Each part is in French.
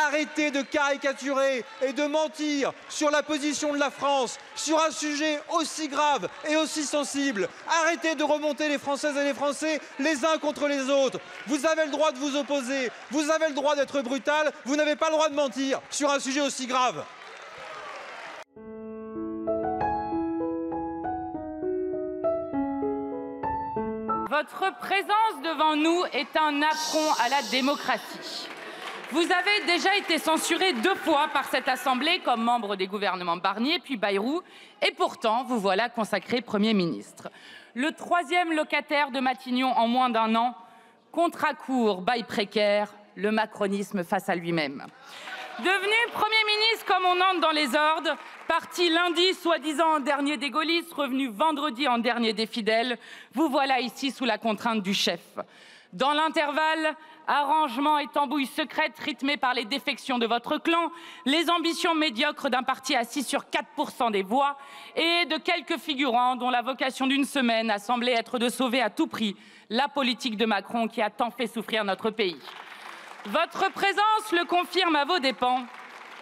Arrêtez de caricaturer et de mentir sur la position de la France, sur un sujet aussi grave et aussi sensible. Arrêtez de remonter les Françaises et les Français les uns contre les autres. Vous avez le droit de vous opposer, vous avez le droit d'être brutal, vous n'avez pas le droit de mentir sur un sujet aussi grave. Votre présence devant nous est un affront à la démocratie. Vous avez déjà été censuré 2 fois par cette Assemblée comme membre des gouvernements Barnier puis Bayrou, et pourtant vous voilà consacré Premier ministre. Le 3e locataire de Matignon en moins d'1 an, contrat court, bail précaire, le macronisme face à lui-même. Devenu Premier ministre comme on entre dans les ordres, parti lundi soi-disant en dernier des gaullistes, revenu vendredi en dernier des fidèles, vous voilà ici sous la contrainte du chef. Dans l'intervalle, arrangements et tambouilles secrètes rythmées par les défections de votre clan, les ambitions médiocres d'un parti assis sur 4% des voix et de quelques figurants dont la vocation d'une semaine a semblé être de sauver à tout prix la politique de Macron qui a tant fait souffrir notre pays. Votre présence le confirme à vos dépens.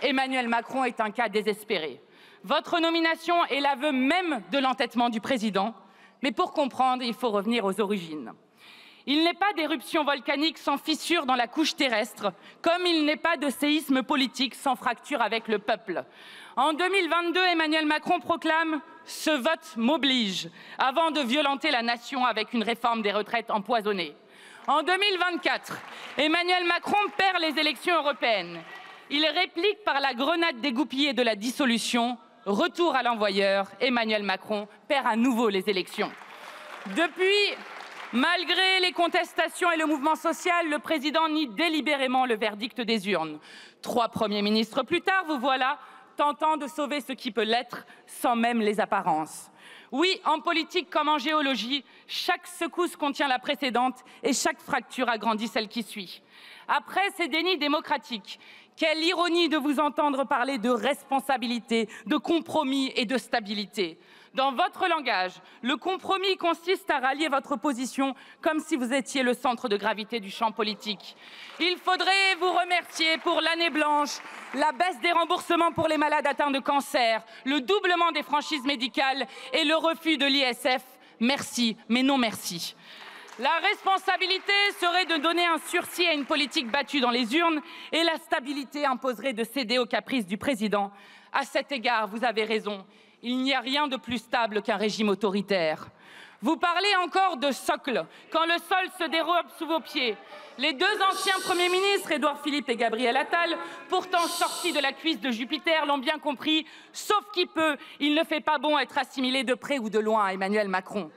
Emmanuel Macron est un cas désespéré. Votre nomination est l'aveu même de l'entêtement du président. Mais pour comprendre, il faut revenir aux origines. Il n'est pas d'éruption volcanique sans fissure dans la couche terrestre, comme il n'est pas de séisme politique sans fracture avec le peuple. En 2022, Emmanuel Macron proclame « Ce vote m'oblige » avant de violenter la nation avec une réforme des retraites empoisonnée. En 2024, Emmanuel Macron perd les élections européennes. Il réplique par la grenade dégoupillée de la dissolution. Retour à l'envoyeur, Emmanuel Macron perd à nouveau les élections. Depuis, malgré les contestations et le mouvement social, le président nie délibérément le verdict des urnes. 3 premiers ministres plus tard, vous voilà tentant de sauver ce qui peut l'être sans même les apparences. Oui, en politique comme en géologie, chaque secousse contient la précédente et chaque fracture agrandit celle qui suit. Après ces dénis démocratiques, quelle ironie de vous entendre parler de responsabilité, de compromis et de stabilité. Dans votre langage, le compromis consiste à rallier votre position comme si vous étiez le centre de gravité du champ politique. Il faudrait vous remercier pour l'année blanche, la baisse des remboursements pour les malades atteints de cancer, le doublement des franchises médicales et le refus de l'ISF. Merci, mais non merci. La responsabilité serait de donner un sursis à une politique battue dans les urnes et la stabilité imposerait de céder aux caprices du président. À cet égard, vous avez raison. Il n'y a rien de plus stable qu'un régime autoritaire. Vous parlez encore de socle, quand le sol se dérobe sous vos pieds. Les 2 anciens premiers ministres, Édouard Philippe et Gabriel Attal, pourtant sortis de la cuisse de Jupiter, l'ont bien compris. Sauf qui peut, il ne fait pas bon être assimilé de près ou de loin à Emmanuel Macron.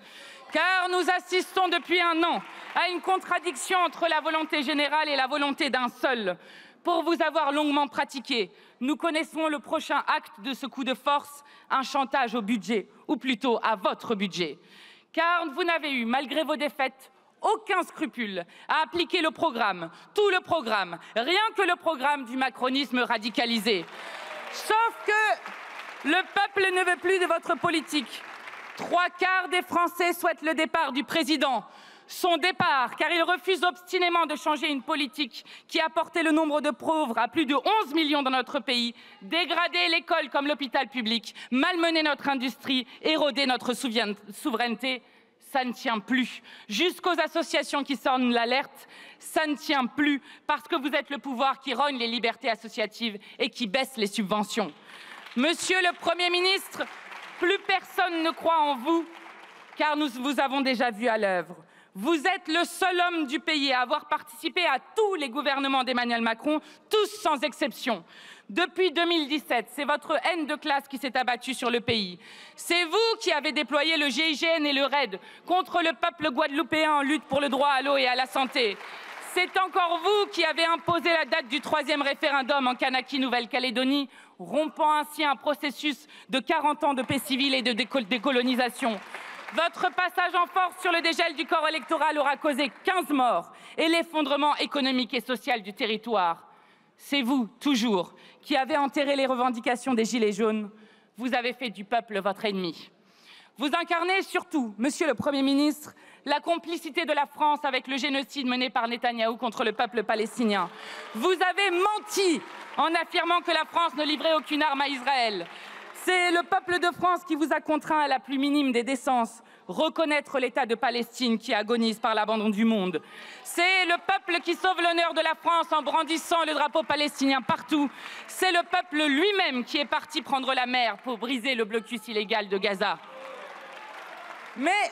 Car nous assistons depuis 1 an à une contradiction entre la volonté générale et la volonté d'un seul. Pour vous avoir longuement pratiqué, nous connaissons le prochain acte de ce coup de force, un chantage au budget, ou plutôt à votre budget. Car vous n'avez eu, malgré vos défaites, aucun scrupule à appliquer le programme, tout le programme, rien que le programme du macronisme radicalisé. Sauf que le peuple ne veut plus de votre politique. 3/4 des Français souhaitent le départ du président. Son départ, car il refuse obstinément de changer une politique qui a porté le nombre de pauvres à plus de 11 millions dans notre pays, dégradé l'école comme l'hôpital public, malmené notre industrie, érodé notre souveraineté. Ça ne tient plus. Jusqu'aux associations qui sonnent l'alerte, ça ne tient plus parce que vous êtes le pouvoir qui rogne les libertés associatives et qui baisse les subventions. Monsieur le Premier ministre, plus personne ne croit en vous, car nous vous avons déjà vu à l'œuvre. Vous êtes le seul homme du pays à avoir participé à tous les gouvernements d'Emmanuel Macron, tous sans exception. Depuis 2017, c'est votre haine de classe qui s'est abattue sur le pays. C'est vous qui avez déployé le GIGN et le RAID contre le peuple guadeloupéen en lutte pour le droit à l'eau et à la santé. C'est encore vous qui avez imposé la date du 3e référendum en Kanaki, Nouvelle-Calédonie, rompant ainsi un processus de 40 ans de paix civile et de décolonisation. Votre passage en force sur le dégel du corps électoral aura causé 15 morts et l'effondrement économique et social du territoire. C'est vous, toujours, qui avez enterré les revendications des Gilets jaunes. Vous avez fait du peuple votre ennemi. Vous incarnez surtout, Monsieur le Premier ministre, la complicité de la France avec le génocide mené par Netanyahou contre le peuple palestinien. Vous avez menti en affirmant que la France ne livrait aucune arme à Israël. C'est le peuple de France qui vous a contraint à la plus minime des décences, reconnaître l'État de Palestine qui agonise par l'abandon du monde. C'est le peuple qui sauve l'honneur de la France en brandissant le drapeau palestinien partout. C'est le peuple lui-même qui est parti prendre la mer pour briser le blocus illégal de Gaza. Mais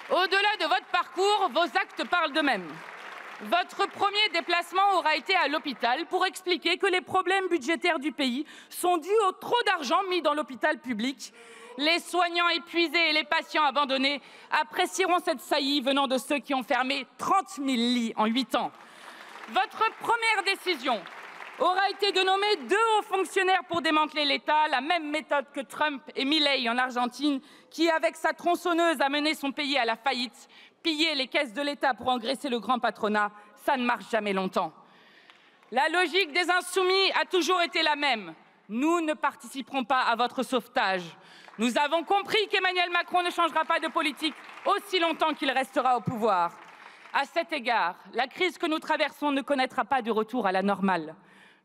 au-delà de votre parcours, vos actes parlent d'eux-mêmes. Votre premier déplacement aura été à l'hôpital pour expliquer que les problèmes budgétaires du pays sont dus au trop d'argent mis dans l'hôpital public. Les soignants épuisés et les patients abandonnés apprécieront cette saillie venant de ceux qui ont fermé 30 000 lits en 8 ans. Votre première décision aura été de nommer 2 hauts fonctionnaires pour démanteler l'État, la même méthode que Trump et Milei en Argentine, qui, avec sa tronçonneuse, a mené son pays à la faillite. Piller les caisses de l'État pour engraisser le grand patronat, ça ne marche jamais longtemps. La logique des insoumis a toujours été la même. Nous ne participerons pas à votre sauvetage. Nous avons compris qu'Emmanuel Macron ne changera pas de politique aussi longtemps qu'il restera au pouvoir. À cet égard, la crise que nous traversons ne connaîtra pas de retour à la normale.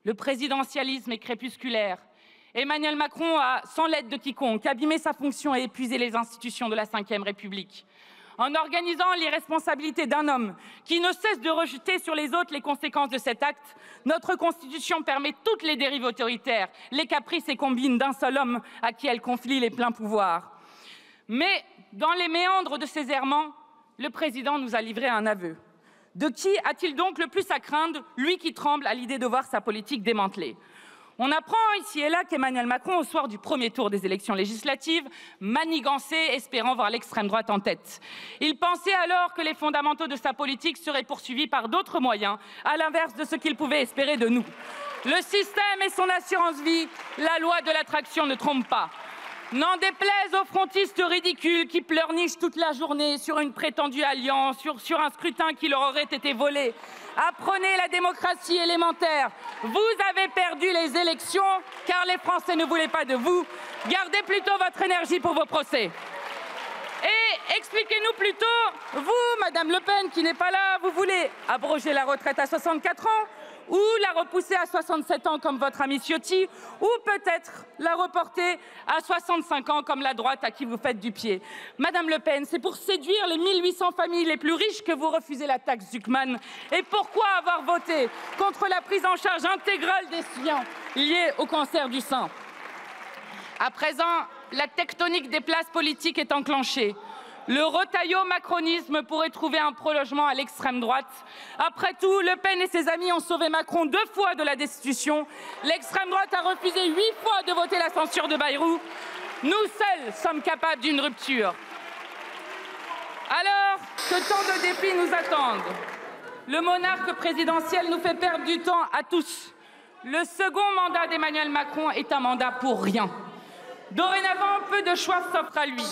Le présidentialisme est crépusculaire. Emmanuel Macron a, sans l'aide de quiconque, abîmé sa fonction et épuisé les institutions de la Ve République. En organisant l'irresponsabilité d'un homme qui ne cesse de rejeter sur les autres les conséquences de cet acte, notre Constitution permet toutes les dérives autoritaires, les caprices et combines d'un seul homme à qui elle confie les pleins pouvoirs. Mais dans les méandres de ces errements, le président nous a livré un aveu. De qui a-t-il donc le plus à craindre, lui qui tremble à l'idée de voir sa politique démantelée? On apprend ici et là qu'Emmanuel Macron, au soir du premier tour des élections législatives, manigançait, espérant voir l'extrême droite en tête. Il pensait alors que les fondamentaux de sa politique seraient poursuivis par d'autres moyens, à l'inverse de ce qu'il pouvait espérer de nous. Le système et son assurance vie, la loi de l'attraction ne trompe pas. N'en déplaise aux frontistes ridicules qui pleurnichent toute la journée sur une prétendue alliance, sur un scrutin qui leur aurait été volé. Apprenez la démocratie élémentaire. Vous avez perdu les élections car les Français ne voulaient pas de vous. Gardez plutôt votre énergie pour vos procès. Et expliquez-nous plutôt, vous, Madame Le Pen, qui n'est pas là, vous voulez abroger la retraite à 64 ans ou la repousser à 67 ans comme votre ami Ciotti, ou peut-être la reporter à 65 ans comme la droite à qui vous faites du pied. Madame Le Pen, c'est pour séduire les 1800 familles les plus riches que vous refusez la taxe Zuckman. Et pourquoi avoir voté contre la prise en charge intégrale des soins liés au cancer du sein? À présent, la tectonique des places politiques est enclenchée. Le retaillot-macronisme pourrait trouver un prolongement à l'extrême droite. Après tout, Le Pen et ses amis ont sauvé Macron 2 fois de la destitution. L'extrême droite a refusé 8 fois de voter la censure de Bayrou. Nous seuls sommes capables d'une rupture. Alors que tant de défis nous attendent, le monarque présidentiel nous fait perdre du temps à tous. Le second mandat d'Emmanuel Macron est un mandat pour rien. Dorénavant, peu de choix s'offrent à lui.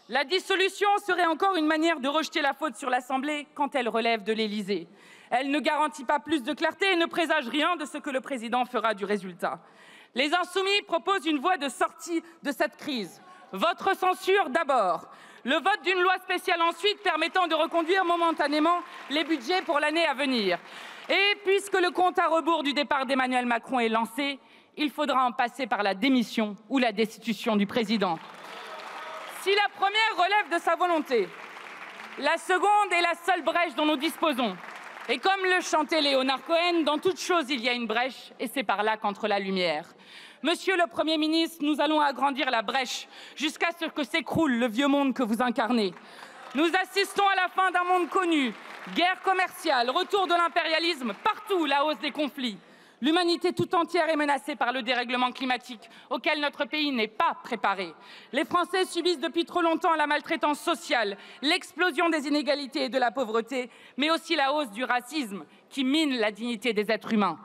La dissolution serait encore une manière de rejeter la faute sur l'Assemblée quand elle relève de l'Élysée. Elle ne garantit pas plus de clarté et ne présage rien de ce que le président fera du résultat. Les Insoumis proposent une voie de sortie de cette crise. Votre censure d'abord, le vote d'une loi spéciale ensuite permettant de reconduire momentanément les budgets pour l'année à venir. Et puisque le compte à rebours du départ d'Emmanuel Macron est lancé, il faudra en passer par la démission ou la destitution du président. Si la première relève de sa volonté, la seconde est la seule brèche dont nous disposons. Et comme le chantait Léonard Cohen, dans toute chose il y a une brèche et c'est par là qu'entre la lumière. Monsieur le Premier ministre, nous allons agrandir la brèche jusqu'à ce que s'écroule le vieux monde que vous incarnez. Nous assistons à la fin d'un monde connu, guerre commerciale, retour de l'impérialisme, partout la hausse des conflits. L'humanité tout entière est menacée par le dérèglement climatique auquel notre pays n'est pas préparé. Les Français subissent depuis trop longtemps la maltraitance sociale, l'explosion des inégalités et de la pauvreté, mais aussi la hausse du racisme qui mine la dignité des êtres humains.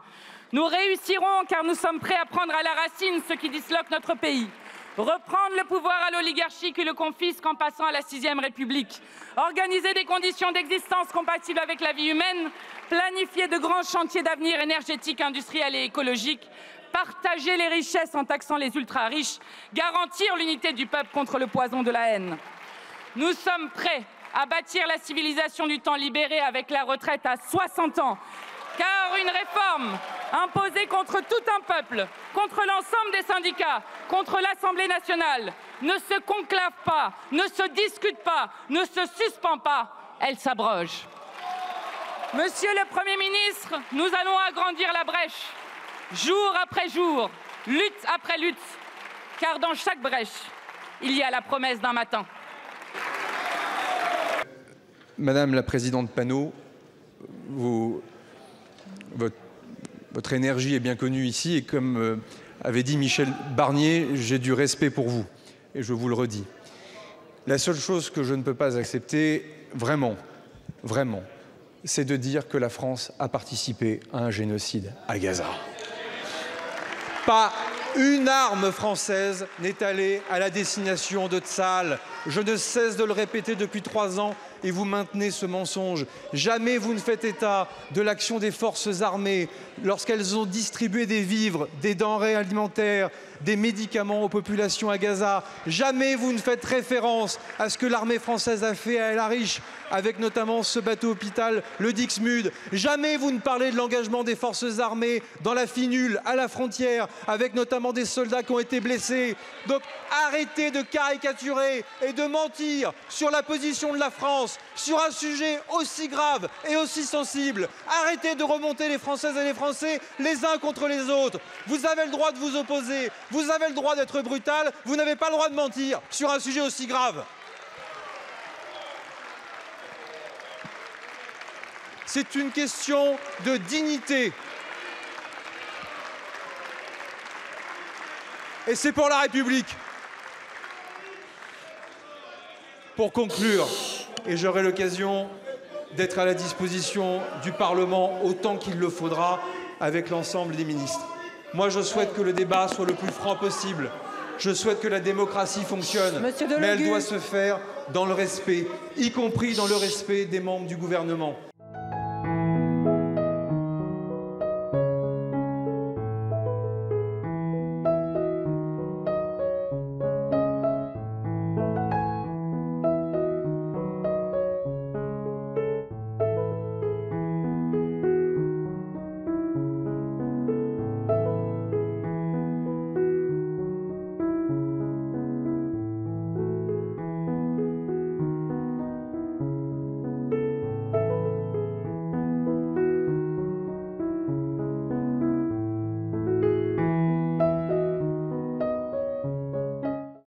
Nous réussirons car nous sommes prêts à prendre à la racine ce qui disloque notre pays. Reprendre le pouvoir à l'oligarchie qui le confisque en passant à la 6e République. Organiser des conditions d'existence compatibles avec la vie humaine planifier de grands chantiers d'avenir énergétique, industriel et écologique, partager les richesses en taxant les ultra-riches, garantir l'unité du peuple contre le poison de la haine. Nous sommes prêts à bâtir la civilisation du temps libéré avec la retraite à 60 ans. Car une réforme imposée contre tout un peuple, contre l'ensemble des syndicats, contre l'Assemblée nationale, ne se conclave pas, ne se discute pas, ne se suspend pas, elle s'abroge. Monsieur le Premier ministre, nous allons agrandir la brèche, jour après jour, lutte après lutte, car dans chaque brèche, il y a la promesse d'un matin. Madame la présidente Panot, votre énergie est bien connue ici et comme avait dit Michel Barnier, j'ai du respect pour vous et je vous le redis. La seule chose que je ne peux pas accepter, vraiment, c'est de dire que la France a participé à un génocide à Gaza. Pas une arme française n'est allée à la destination de Tsahal. Je ne cesse de le répéter depuis 3 ans et vous maintenez ce mensonge. Jamais vous ne faites état de l'action des forces armées lorsqu'elles ont distribué des vivres, des denrées alimentaires, des médicaments aux populations à Gaza. Jamais vous ne faites référence à ce que l'armée française a fait à El Arish, avec notamment ce bateau hôpital, le Dixmude. Jamais vous ne parlez de l'engagement des forces armées dans la Finule, à la frontière, avec notamment des soldats qui ont été blessés. Donc arrêtez de caricaturer et de mentir sur la position de la France, sur un sujet aussi grave et aussi sensible. Arrêtez de remonter les Françaises et les Français les uns contre les autres. Vous avez le droit de vous opposer, vous avez le droit d'être brutal, vous n'avez pas le droit de mentir sur un sujet aussi grave. C'est une question de dignité. Et c'est pour la République. Pour conclure, et j'aurai l'occasion d'être à la disposition du Parlement autant qu'il le faudra avec l'ensemble des ministres. Moi, je souhaite que le débat soit le plus franc possible. Je souhaite que la démocratie fonctionne, mais elle doit se faire dans le respect, y compris dans le respect des membres du gouvernement.